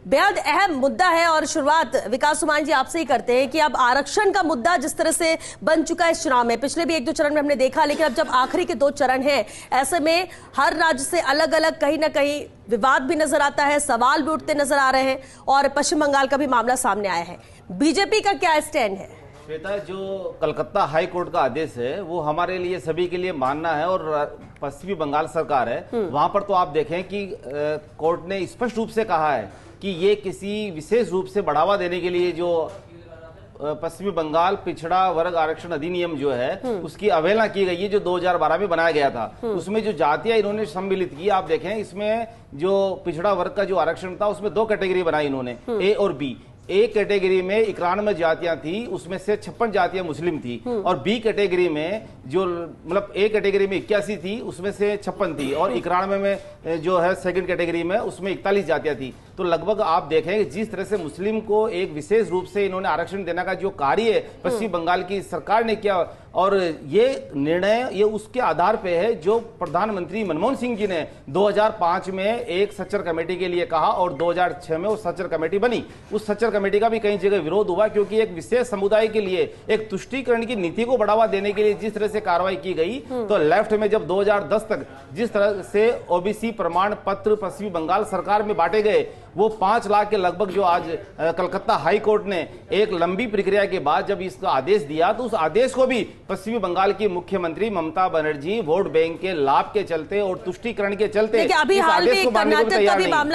बेहद अहम मुद्दा है और शुरुआत विकास सुमान जी आपसे ही करते हैं कि अब आरक्षण का मुद्दा जिस तरह से बन चुका है इस चुनाव में, पिछले भी 1-2 चरण में हमने देखा, लेकिन अब जब आखिरी के 2 चरण हैं, ऐसे में हर राज्य से अलग अलग कहीं ना कहीं विवाद भी नजर आता है, सवाल भी उठते नजर आ रहे हैं और पश्चिम बंगाल का भी मामला सामने आया है। बीजेपी का क्या स्टैंड है? श्वेता, जो कलकत्ता हाई कोर्ट का आदेश है वो हमारे लिए सभी के लिए मानना है और पश्चिमी बंगाल सरकार है वहां पर तो आप देखें कि कोर्ट ने स्पष्ट रूप से कहा है कि ये किसी विशेष रूप से बढ़ावा देने के लिए जो पश्चिमी बंगाल पिछड़ा वर्ग आरक्षण अधिनियम जो है उसकी अवहेलना की गई है, जो 2012 में बनाया गया था। उसमें जो जातियां इन्होंने सम्मिलित की, आप देखें इसमें जो पिछड़ा वर्ग का जो आरक्षण था उसमें 2 कैटेगरी बनाई इन्होंने, ए और बी। ए कैटेगरी में 91 जातियां थी, उसमें से 56 जातियां मुस्लिम थी और बी कैटेगरी में जो मतलब ए कैटेगरी में 81 थी, उसमें से 56 थी और 91 में जो है सेकंड कैटेगरी में उसमें 41 जातियां थी। तो लगभग आप देखें कि जिस तरह से मुस्लिम को एक विशेष रूप से इन्होंने आरक्षण देने का जो कार्य पश्चिम बंगाल की सरकार ने किया और ये निर्णय ये उसके आधार पे है जो प्रधानमंत्री मनमोहन सिंह जी ने 2005 में एक सच्चर कमेटी के लिए कहा और 2006 में वो सच्चर कमेटी बनी। उस सच्चर कमेटी का भी कई जगह विरोध हुआ क्योंकि एक विशेष समुदाय के लिए एक तुष्टीकरण की नीति को बढ़ावा देने के लिए जिस तरह से कार्रवाई की गई, तो लेफ्ट में जब 2010 तक जिस तरह से ओबीसी प्रमाण पत्र पश्चिमी बंगाल सरकार में बांटे गए, वो 5 लाख के लगभग जो आज कलकत्ता हाई कोर्ट ने एक लंबी प्रक्रिया के बाद जब इसका आदेश दिया, तो उस आदेश को भी पश्चिमी बंगाल की मुख्यमंत्री ममता बनर्जी वोट बैंक के लाभ के चलते और तुष्टीकरण के चलते अभी हाल में कर्नाटक का भी मामला